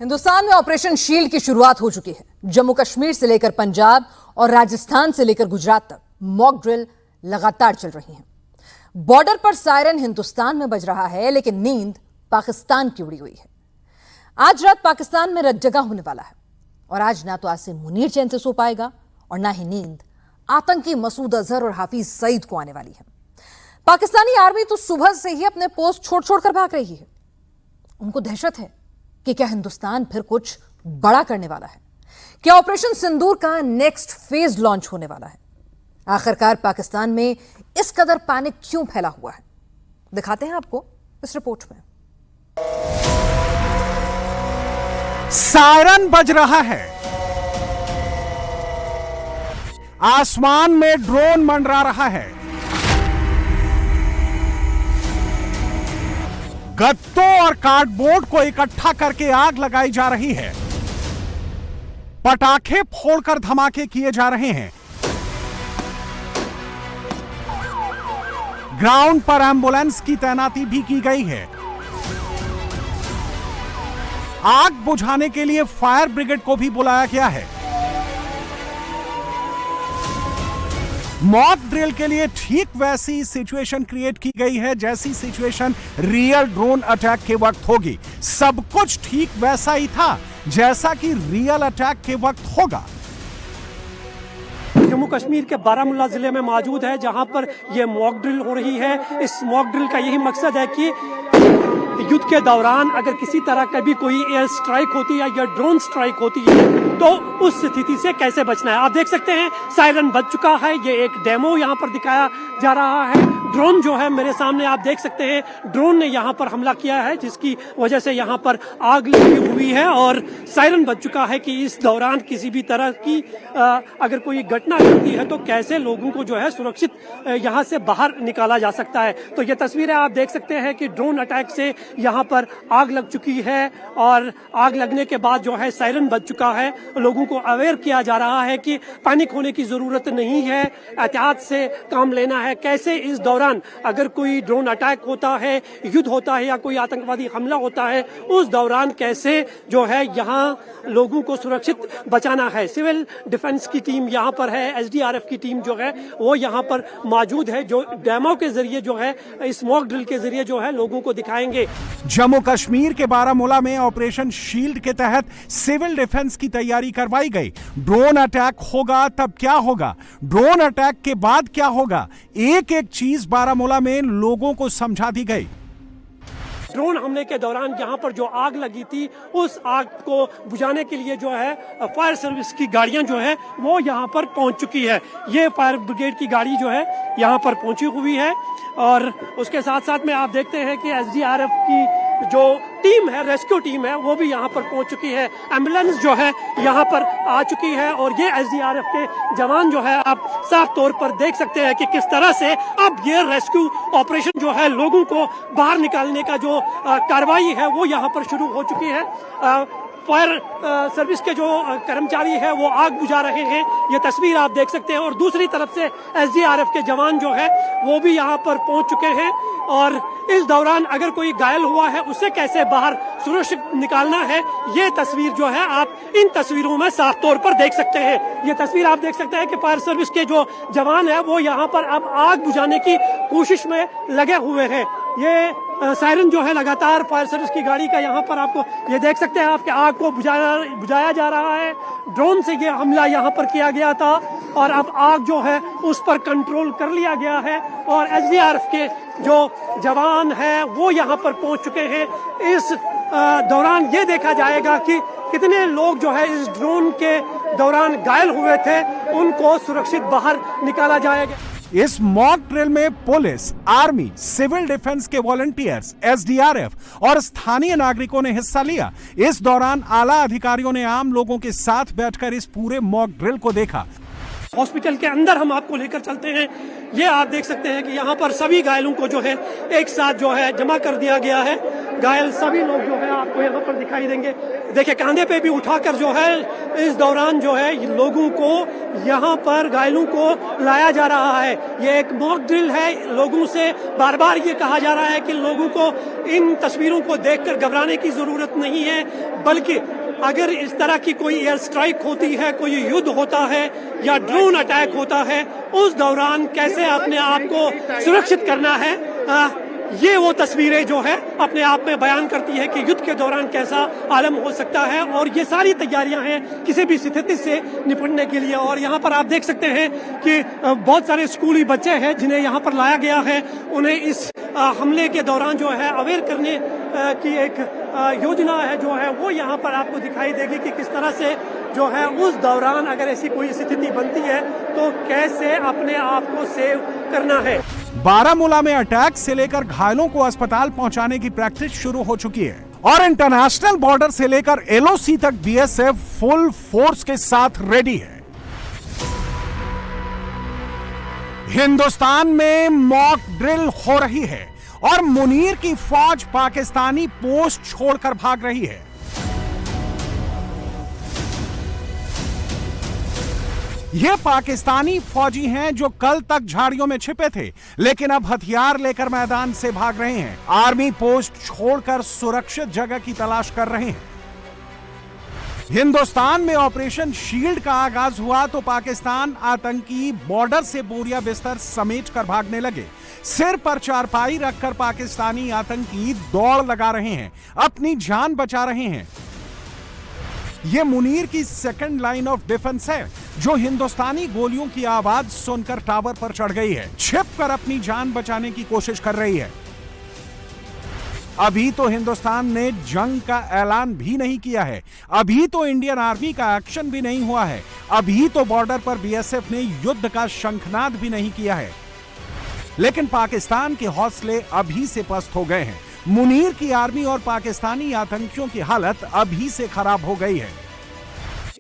हिंदुस्तान में operation shield की शुरुआत हो चुकी है। जम्मू कश्मीर से लेकर पंजाब और राजस्थान से लेकर गुजरात तक मॉक ड्रिल लगातार चल रही है। बॉर्डर पर सायरन हिंदुस्तान में बज रहा है, लेकिन नींद पाकिस्तान की उड़ी हुई है। आज रात पाकिस्तान में रतजगा होने वाला है और आज ना तो आसिम मुनीर चैन से सो पाएगा और ना ही नींद आतंकी मसूद अजहर और हाफिज सईद को आने वाली है। पाकिस्तानी आर्मी तो सुबह से ही अपने पोस्ट छोड़ छोड़कर भाग रही है। उनको दहशत है कि क्या हिंदुस्तान फिर कुछ बड़ा करने वाला है, क्या ऑपरेशन सिंदूर का नेक्स्ट फेज लॉन्च होने वाला है। आखिरकार पाकिस्तान में इस कदर पैनिक क्यों फैला हुआ है, दिखाते हैं आपको इस रिपोर्ट में। सायरन बज रहा है, आसमान में ड्रोन मंडरा रहा है, गत्तों और कार्डबोर्ड को इकट्ठा करके आग लगाई जा रही है, पटाखे फोड़कर धमाके किए जा रहे हैं, ग्राउंड पर एम्बुलेंस की तैनाती भी की गई है। आग बुझाने के लिए फायर ब्रिगेड को भी बुलाया गया है। मॉक ड्रिल के लिए ठीक वैसी सिचुएशन क्रिएट की गई है जैसी सिचुएशन रियल ड्रोन अटैक के वक्त होगी। सब कुछ ठीक वैसा ही था जैसा कि रियल अटैक के वक्त होगा। जम्मू कश्मीर के बारामूला जिले में मौजूद है, जहां पर यह मॉक ड्रिल हो रही है। इस मॉक ड्रिल का यही मकसद है कि युद्ध के दौरान अगर किसी तरह का भी कोई एयर स्ट्राइक होती है या ड्रोन स्ट्राइक होती है तो उस स्थिति से कैसे बचना है। आप देख सकते हैं सायरन बज चुका है। ये एक डेमो यहाँ पर दिखाया जा रहा है। ड्रोन जो है मेरे सामने आप देख सकते हैं, ड्रोन ने यहाँ पर हमला किया है जिसकी वजह से यहाँ पर आग लगी हुई है और सायरन बज चुका है कि इस दौरान किसी भी तरह की अगर कोई घटना घटती है तो कैसे लोगों को जो है सुरक्षित यहाँ से बाहर निकाला जा सकता है। तो ये तस्वीरें आप देख सकते हैं कि ड्रोन अटैक से यहाँ पर आग लग चुकी है और आग लगने के बाद जो है सायरन बज चुका है। लोगों को अवेयर किया जा रहा है कि पैनिक होने की जरूरत नहीं है, एहतियात से काम लेना है। कैसे इस दौरान अगर कोई ड्रोन अटैक होता है, युद्ध होता है या कोई आतंकवादी हमला होता है, उस दौरान कैसे जो है यहाँ लोगों को सुरक्षित बचाना है। सिविल डिफेंस की टीम यहाँ पर है, एसडीआरएफ की टीम जो है वो यहाँ पर मौजूद है, जो डेमो के जरिए जो है इस मॉक ड्रिल के जरिए जो है लोगों को दिखाएंगे। जम्मू कश्मीर के बारामूला में ऑपरेशन शील्ड के तहत सिविल डिफेंस की तैयारी करवाई गई। ड्रोन अटैक होगा तब क्या होगा, ड्रोन अटैक के बाद क्या होगा, एक एक चीज बारामूला में लोगों को समझा दी गई। ड्रोन हमले के दौरान यहाँ पर जो आग लगी थी उस आग को बुझाने के लिए जो है फायर सर्विस की गाड़ियां जो है वो यहाँ पर पहुंच चुकी है। ये फायर ब्रिगेड की गाड़ी जो है यहाँ पर पहुंची हुई है और उसके साथ साथ में आप देखते हैं कि एसडीआरएफ की जो टीम है, रेस्क्यू टीम है, वो भी यहाँ पर पहुंच चुकी है। एम्बुलेंस जो है यहाँ पर आ चुकी है और ये एसडीआरएफ के जवान जो है आप साफ तौर पर देख सकते हैं कि किस तरह से अब ये रेस्क्यू ऑपरेशन जो है लोगों को बाहर निकालने का जो कार्रवाई है वो यहाँ पर शुरू हो चुकी है। फायर सर्विस के जो कर्मचारी है वो आग बुझा रहे हैं, ये तस्वीर आप देख सकते हैं। और दूसरी तरफ से एसडीआरएफ के जवान जो है वो भी यहाँ पर पहुंच चुके हैं और इस दौरान अगर कोई घायल हुआ है उसे कैसे बाहर सुरक्षित निकालना है, ये तस्वीर जो है आप इन तस्वीरों में साफ तौर पर देख सकते हैं। ये तस्वीर आप देख सकते हैं कि फायर सर्विस के जो जवान है वो यहाँ पर अब आग बुझाने की कोशिश में लगे हुए हैं। ये सायरन जो है लगातार फायर सर्विस की गाड़ी का यहाँ पर आपको ये देख सकते हैं आपके आग को बुझाया जा रहा है। ड्रोन से ये हमला यहाँ पर किया गया था और अब आग जो है उस पर कंट्रोल कर लिया गया है और एसडीआरएफ के जो जवान है वो यहाँ पर पहुंच चुके हैं। इस दौरान ये देखा जाएगा कि कितने लोग जो है इस ड्रोन के दौरान घायल हुए थे उनको सुरक्षित बाहर निकाला जाएगा। इस मॉक ड्रिल में पुलिस, आर्मी, सिविल डिफेंस के वॉलंटियर्स, एसडीआरएफ और स्थानीय नागरिकों ने हिस्सा लिया। इस दौरान आला अधिकारियों ने आम लोगों के साथ बैठकर इस पूरे मॉक ड्रिल को देखा। हॉस्पिटल के अंदर हम आपको लेकर चलते हैं। ये आप देख सकते हैं कि यहाँ पर सभी घायलों को जो है एक साथ जो है जमा कर दिया गया है। घायल सभी लोग जो है आपको यहाँ पर दिखाई देंगे। देखिए कांधे पे भी उठाकर जो है इस दौरान जो है लोगों को यहाँ पर घायलों को लाया जा रहा है। ये एक मॉक ड्रिल है। लोगों से बार बार ये कहा जा रहा है कि लोगों को इन तस्वीरों को देखकर घबराने की जरूरत नहीं है, बल्कि अगर इस तरह की कोई एयर स्ट्राइक होती है, कोई युद्ध होता है या ड्रोन अटैक होता है, उस दौरान कैसे अपने आप को सुरक्षित करना है, ये वो तस्वीरें जो है अपने आप में बयान करती है कि युद्ध के दौरान कैसा आलम हो सकता है। और ये सारी तैयारियां हैं किसी भी स्थिति से निपटने के लिए। और यहाँ पर आप देख सकते हैं कि बहुत सारे स्कूली बच्चे हैं जिन्हें यहाँ पर लाया गया है। उन्हें इस हमले के दौरान जो है अवेयर करने की एक योजना है जो है वो यहाँ पर आपको दिखाई देगी कि किस तरह से जो है उस दौरान अगर ऐसी कोई स्थिति बनती है तो कैसे अपने आप को सेव करना है। बारामूला में अटैक से लेकर घायलों को अस्पताल पहुंचाने की प्रैक्टिस शुरू हो चुकी है और इंटरनेशनल बॉर्डर से लेकर एलओसी तक बीएसएफ फुल फोर्स के साथ रेडी है। हिंदुस्तान में मॉक ड्रिल हो रही है और मुनीर की फौज पाकिस्तानी पोस्ट छोड़कर भाग रही है। ये पाकिस्तानी फौजी हैं जो कल तक झाड़ियों में छिपे थे, लेकिन अब हथियार लेकर मैदान से भाग रहे हैं। आर्मी पोस्ट छोड़कर सुरक्षित जगह की तलाश कर रहे हैं। हिंदुस्तान में ऑपरेशन शील्ड का आगाज हुआ तो पाकिस्तान आतंकी बॉर्डर से बोरिया बिस्तर समेट कर भागने लगे। सिर पर चारपाई रखकर पाकिस्तानी आतंकी दौड़ लगा रहे हैं, अपनी जान बचा रहे हैं। यह मुनीर की सेकंड लाइन ऑफ डिफेंस है जो हिंदुस्तानी गोलियों की आवाज सुनकर टावर पर चढ़ गई है, छिपकर अपनी जान बचाने की कोशिश कर रही है। अभी तो हिंदुस्तान ने जंग का ऐलान भी नहीं किया है, अभी तो इंडियन आर्मी का एक्शन भी नहीं हुआ है, अभी तो बॉर्डर पर बीएसएफ ने युद्ध का शंखनाद भी नहीं किया है, लेकिन पाकिस्तान के हौसले अभी से पस्त हो गए हैं। मुनीर की आर्मी और पाकिस्तानी आतंकियों की हालत अभी से खराब हो गई है।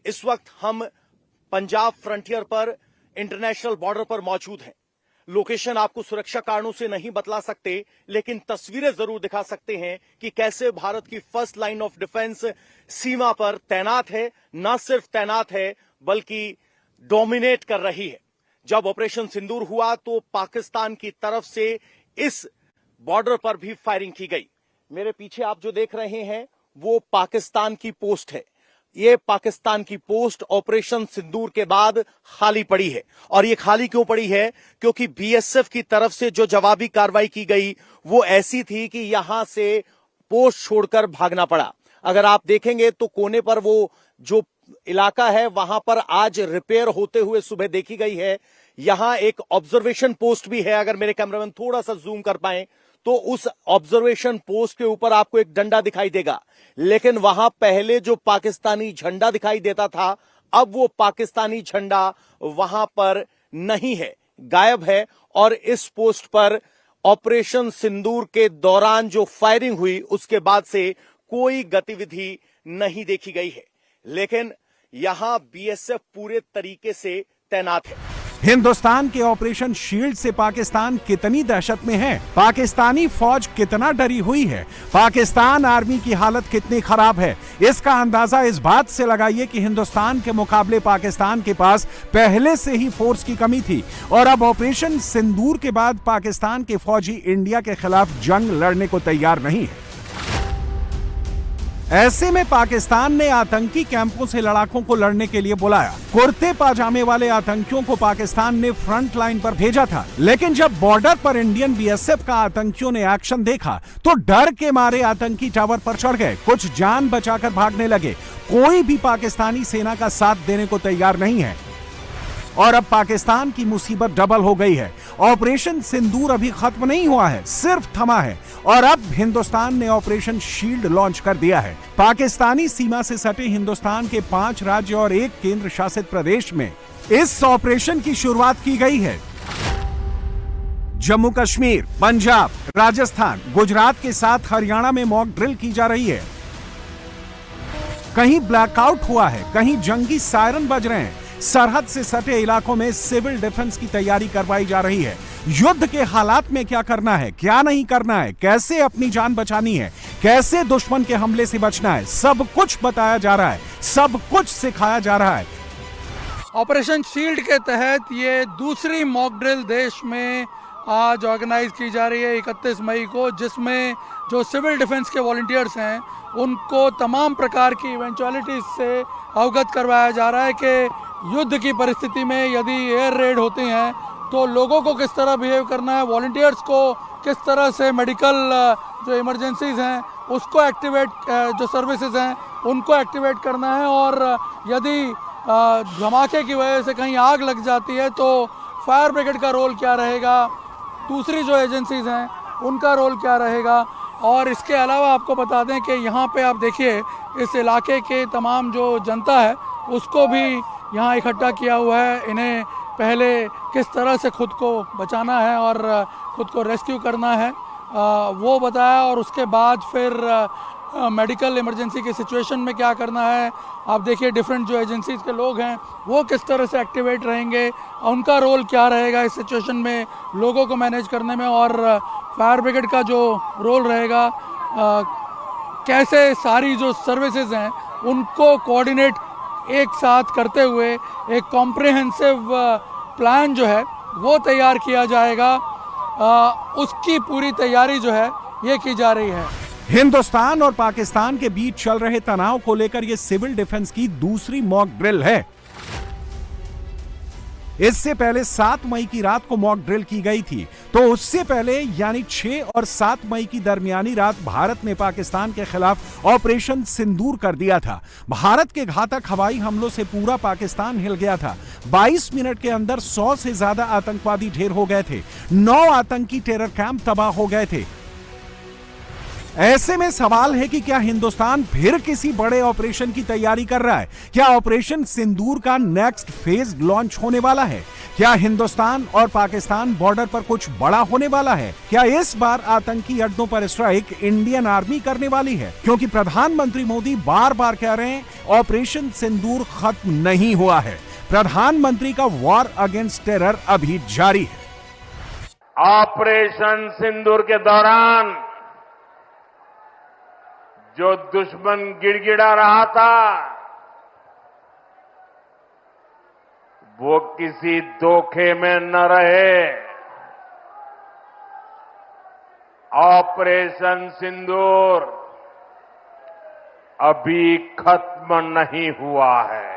इस वक्त हम पंजाब फ्रंटियर पर इंटरनेशनल बॉर्डर पर मौजूद हैं। लोकेशन आपको सुरक्षा कारणों से नहीं बतला सकते, लेकिन तस्वीरें जरूर दिखा सकते हैं कि कैसे भारत की फर्स्ट लाइन ऑफ डिफेंस सीमा पर तैनात है। न सिर्फ तैनात है बल्कि डोमिनेट कर रही है। जब ऑपरेशन सिंदूर हुआ तो पाकिस्तान की तरफ से इस बॉर्डर पर भी फायरिंग की गई। मेरे पीछे आप जो देख रहे हैं वो पाकिस्तान की पोस्ट है। ये पाकिस्तान की पोस्ट ऑपरेशन सिंदूर के बाद खाली पड़ी है। और ये खाली क्यों पड़ी है? क्योंकि बीएसएफ की तरफ से जो जवाबी कार्रवाई की गई वो ऐसी थी कि यहां से पोस्ट छोड़कर भागना पड़ा। अगर आप देखेंगे तो कोने पर वो जो इलाका है वहां पर आज रिपेयर होते हुए सुबह देखी गई है। यहां एक ऑब्जर्वेशन पोस्ट भी है। अगर मेरे कैमरामैन थोड़ा सा जूम कर पाए तो उस ऑब्जर्वेशन पोस्ट के ऊपर आपको एक डंडा दिखाई देगा, लेकिन वहां पहले जो पाकिस्तानी झंडा दिखाई देता था अब वो पाकिस्तानी झंडा वहां पर नहीं है, गायब है। और इस पोस्ट पर ऑपरेशन सिंदूर के दौरान जो फायरिंग हुई उसके बाद से कोई गतिविधि नहीं देखी गई है, लेकिन यहां बीएसएफ पूरे तरीके से तैनात है। हिंदुस्तान के ऑपरेशन शील्ड से पाकिस्तान कितनी दहशत में है, पाकिस्तानी फौज कितना डरी हुई है, पाकिस्तान आर्मी की हालत कितनी खराब है, इसका अंदाजा इस बात से लगाइए कि हिंदुस्तान के मुकाबले पाकिस्तान के पास पहले से ही फोर्स की कमी थी और अब ऑपरेशन सिंदूर के बाद पाकिस्तान के फौजी इंडिया के खिलाफ जंग लड़ने को तैयार नहीं है। ऐसे में पाकिस्तान ने आतंकी कैंपों से लड़ाकों को लड़ने के लिए बुलाया। कुर्ते पाजामे वाले आतंकियों को पाकिस्तान ने फ्रंट लाइन पर भेजा था, लेकिन जब बॉर्डर पर इंडियन बीएसएफ का आतंकियों ने एक्शन देखा तो डर के मारे आतंकी टावर पर चढ़ गए, कुछ जान बचाकर भागने लगे। कोई भी पाकिस्तानी सेना का साथ देने को तैयार नहीं है और अब पाकिस्तान की मुसीबत डबल हो गई है। ऑपरेशन सिंदूर अभी खत्म नहीं हुआ है, सिर्फ थमा है और अब हिंदुस्तान ने ऑपरेशन शील्ड लॉन्च कर दिया है। पाकिस्तानी सीमा से सटे हिंदुस्तान के 5 राज्य और 1 केंद्र शासित प्रदेश में इस ऑपरेशन की शुरुआत की गई है। जम्मू कश्मीर, पंजाब, राजस्थान, गुजरात के साथ हरियाणा में मॉक ड्रिल की जा रही है। कहीं ब्लैकआउट हुआ है, कहीं जंगी सायरन बज रहे हैं। सरहद से सटे इलाकों में सिविल डिफेंस की तैयारी करवाई जा रही है। युद्ध के हालात में क्या करना है, क्या नहीं करना है, कैसे अपनी जान बचानी है, कैसे दुश्मन के हमले से बचना है, सब कुछ बताया जा रहा है, सब कुछ सिखाया जा रहा है। ऑपरेशन शील्ड के तहत ये दूसरी मॉक ड्रिल देश में आज ऑर्गेनाइज की जा रही है 31 मई को, जिसमें जो सिविल डिफेंस के वॉलंटियर्स हैं उनको तमाम प्रकार की इवेंचुअलिटीज से अवगत करवाया जा रहा है कि युद्ध की परिस्थिति में यदि एयर रेड होती हैं तो लोगों को किस तरह बिहेव करना है, वॉलंटियर्स को किस तरह से मेडिकल जो इमरजेंसीज हैं उसको एक्टिवेट, जो सर्विसेज हैं उनको एक्टिवेट करना है, और यदि धमाके की वजह से कहीं आग लग जाती है तो फायर ब्रिगेड का रोल क्या रहेगा, दूसरी जो एजेंसीज हैं उनका रोल क्या रहेगा। और इसके अलावा आपको बता दें कि यहाँ पे आप देखिए इस इलाके के तमाम जो जनता है उसको भी यहाँ इकट्ठा किया हुआ है। इन्हें पहले किस तरह से खुद को बचाना है और खुद को रेस्क्यू करना है वो बताया, और उसके बाद फिर मेडिकल इमरजेंसी की सिचुएशन में क्या करना है। आप देखिए डिफरेंट जो एजेंसीज के लोग हैं वो किस तरह से एक्टिवेट रहेंगे, उनका रोल क्या रहेगा इस सिचुएशन में लोगों को मैनेज करने में, और फायर ब्रिगेड का जो रोल रहेगा, कैसे सारी जो सर्विसेज हैं उनको कोऑर्डिनेट एक साथ करते हुए एक कॉम्प्रिहेंसिव प्लान जो है वो तैयार किया जाएगा। उसकी पूरी तैयारी जो है ये की जा रही है। हिंदुस्तान और पाकिस्तान के बीच चल रहे तनाव को लेकर यह सिविल डिफेंस की दूसरी मॉक ड्रिल है। इससे पहले 7 मई की रात को मॉक ड्रिल की गई थी, तो उससे पहले यानी 6 और 7 मई की दरमियानी रात भारत ने पाकिस्तान के खिलाफ ऑपरेशन सिंदूर कर दिया था। भारत के घातक हवाई हमलों से पूरा पाकिस्तान हिल गया था। 22 मिनट के अंदर 100 से ज्यादा आतंकवादी ढेर हो गए थे, 9 आतंकी टेरर कैंप तबाह हो गए थे। ऐसे में सवाल है कि क्या हिंदुस्तान फिर किसी बड़े ऑपरेशन की तैयारी कर रहा है? क्या ऑपरेशन सिंदूर का नेक्स्ट फेज लॉन्च होने वाला है? क्या हिंदुस्तान और पाकिस्तान बॉर्डर पर कुछ बड़ा होने वाला है? क्या इस बार आतंकी अड्डों पर स्ट्राइक इंडियन आर्मी करने वाली है? क्योंकि प्रधानमंत्री मोदी बार बार कह रहे हैं ऑपरेशन सिंदूर खत्म नहीं हुआ है। प्रधानमंत्री का वॉर अगेंस्ट टेरर अभी जारी है। ऑपरेशन सिंदूर के दौरान जो दुश्मन गिड़गिड़ा रहा था वो किसी धोखे में न रहे। ऑपरेशन सिंदूर अभी खत्म नहीं हुआ है।